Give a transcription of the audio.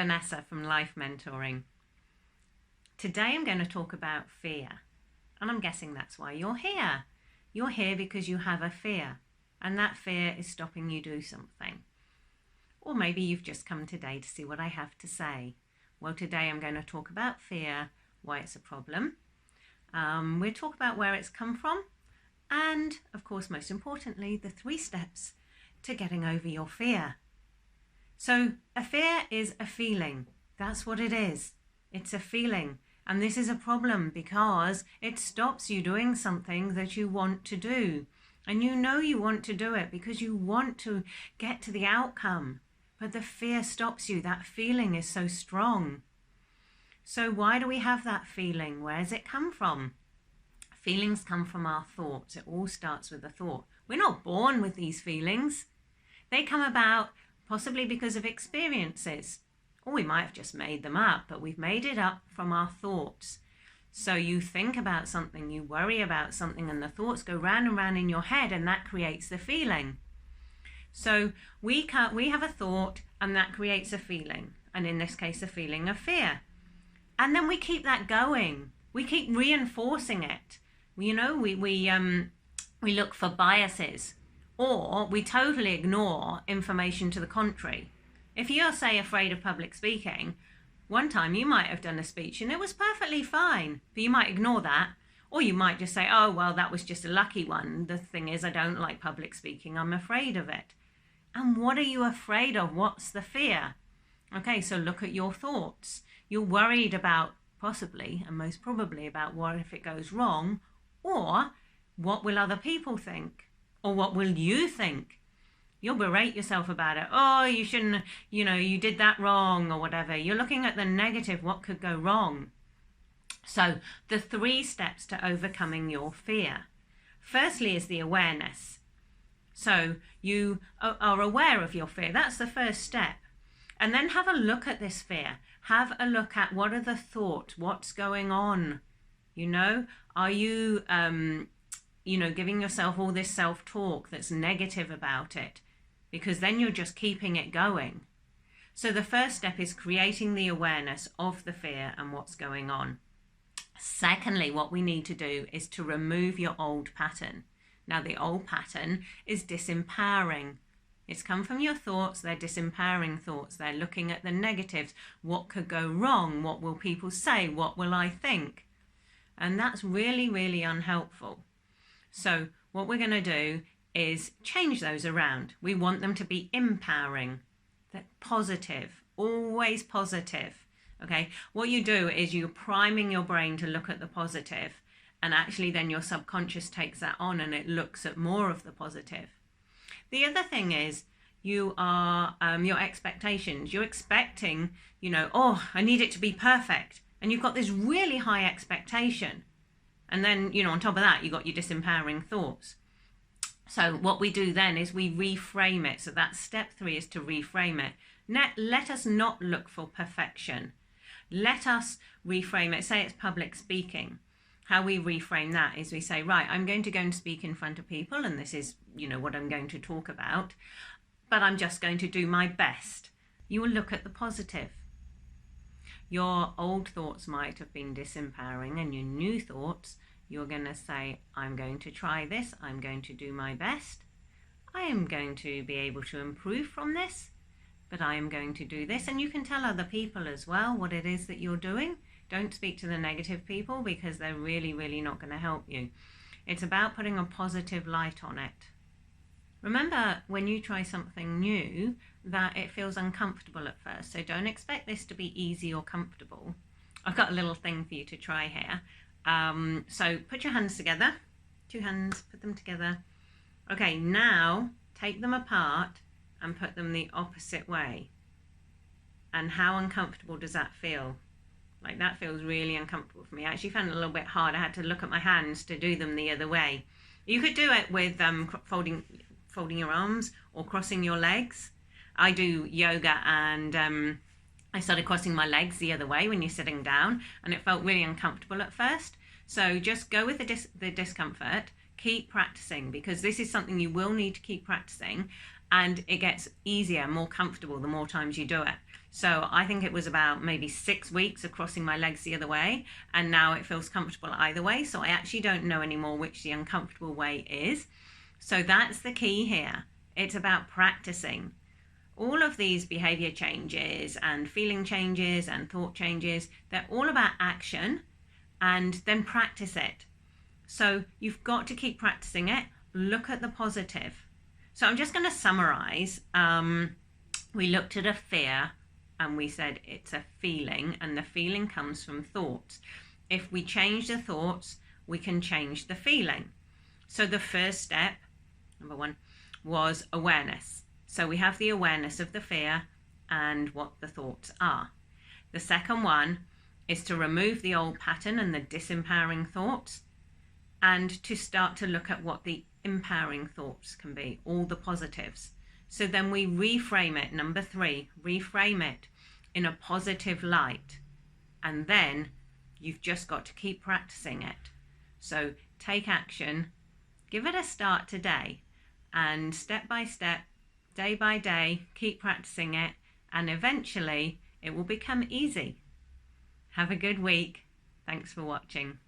Vanessa from Life Mentoring. Today I'm going to talk about fear, and I'm guessing that's why you're here. You're here because you have a fear, and that fear is stopping you do something. Or maybe you've just come today to see what I have to say. Well, today I'm going to talk about fear, why it's a problem. We'll talk about where it's come from, and of course, most importantly, the 3 steps to getting over your fear. So a fear is a feeling. That's what it is. It's a feeling. And this is a problem because it stops you doing something that you want to do. And you know you want to do it because you want to get to the outcome. But the fear stops you. That feeling is so strong. So why do we have that feeling? Where does it come from? Feelings come from our thoughts. It all starts with a thought. We're not born with these feelings. They come about possibly because of experiences. Or we might have just made them up, but we've made it up from our thoughts. So you think about something, you worry about something, and the thoughts go round and round in your head, and that creates the feeling. So we have a thought, and that creates a feeling, and in this case, a feeling of fear. And then we keep that going. We keep reinforcing it. We look for biases, or we totally ignore information to the contrary. If you're, say, afraid of public speaking, one time you might have done a speech and it was perfectly fine, but you might ignore that. Or you might just say, oh, well, that was just a lucky one. The thing is, I don't like public speaking. I'm afraid of it. And what are you afraid of? What's the fear? Okay, so look at your thoughts. You're worried about possibly, and most probably, about what if it goes wrong, or what will other people think, or what will you think? You'll berate yourself about it. Oh, you shouldn't, you did that wrong or whatever. You're looking at the negative, what could go wrong. So the 3 steps to overcoming your fear. Firstly is the awareness. So you are aware of your fear. That's the first step. And then have a look at this fear. Have a look at what are the thoughts, what's going on. Are you, giving yourself all this self-talk that's negative about it? Because then you're just keeping it going. So the first step is creating the awareness of the fear and what's going on. Secondly, what we need to do is to remove your old pattern. Now, the old pattern is disempowering. It's come from your thoughts. They're disempowering thoughts. They're looking at the negatives. What could go wrong? What will people say? What will I think? And that's really, really unhelpful. So what we're going to do is change those around. We want them to be empowering, that positive, always positive. Okay, what you do is you're priming your brain to look at the positive, and actually then your subconscious takes that on and it looks at more of the positive. The other thing is your expectations. You're expecting, oh, I need it to be perfect, and you've got this really high expectation, and then on top of that you've got your disempowering thoughts. So what we do then is we reframe it. So that's step 3, is to reframe it. Let us not look for perfection. Let us reframe it. Say it's public speaking. How we reframe that is we say, right, I'm going to go and speak in front of people, and this is, what I'm going to talk about, but I'm just going to do my best. You will look at the positive. Your old thoughts might have been disempowering, and your new thoughts, you're going to say, I'm going to try this. I'm going to do my best. I am going to be able to improve from this, but I am going to do this. And you can tell other people as well what it is that you're doing. Don't speak to the negative people because they're really, really not going to help you. It's about putting a positive light on it. Remember, when you try something new, that it feels uncomfortable at first. So don't expect this to be easy or comfortable. I've got a little thing for you to try here. So put your hands together, 2 hands, put them together. Okay, now take them apart and put them the opposite way. And how uncomfortable does that feel? Like, that feels really uncomfortable for me. I actually found it a little bit hard. I had to look at my hands to do them the other way. You could do it with folding your arms or crossing your legs. I do yoga, and I started crossing my legs the other way when you're sitting down, and it felt really uncomfortable at first. So just go with the discomfort, keep practicing, because this is something you will need to keep practicing, and it gets easier, more comfortable the more times you do it. So I think it was about maybe 6 weeks of crossing my legs the other way, and now it feels comfortable either way. So I actually don't know anymore which the uncomfortable way is. So that's the key here. It's about practicing. All of these behavior changes and feeling changes and thought changes, they're all about action, and then practice it. So you've got to keep practicing it. Look at the positive. So I'm just going to summarize. We looked at a fear and we said it's a feeling, and the feeling comes from thoughts. If we change the thoughts, we can change the feeling. So the first step, number 1, was awareness. So we have the awareness of the fear and what the thoughts are. The second one is to remove the old pattern and the disempowering thoughts, and to start to look at what the empowering thoughts can be, all the positives. So then we reframe it, number 3, reframe it in a positive light. And then you've just got to keep practicing it. So take action, give it a start today, and step by step, day by day, keep practicing it, and eventually it will become easy. Have a good week. Thanks for watching.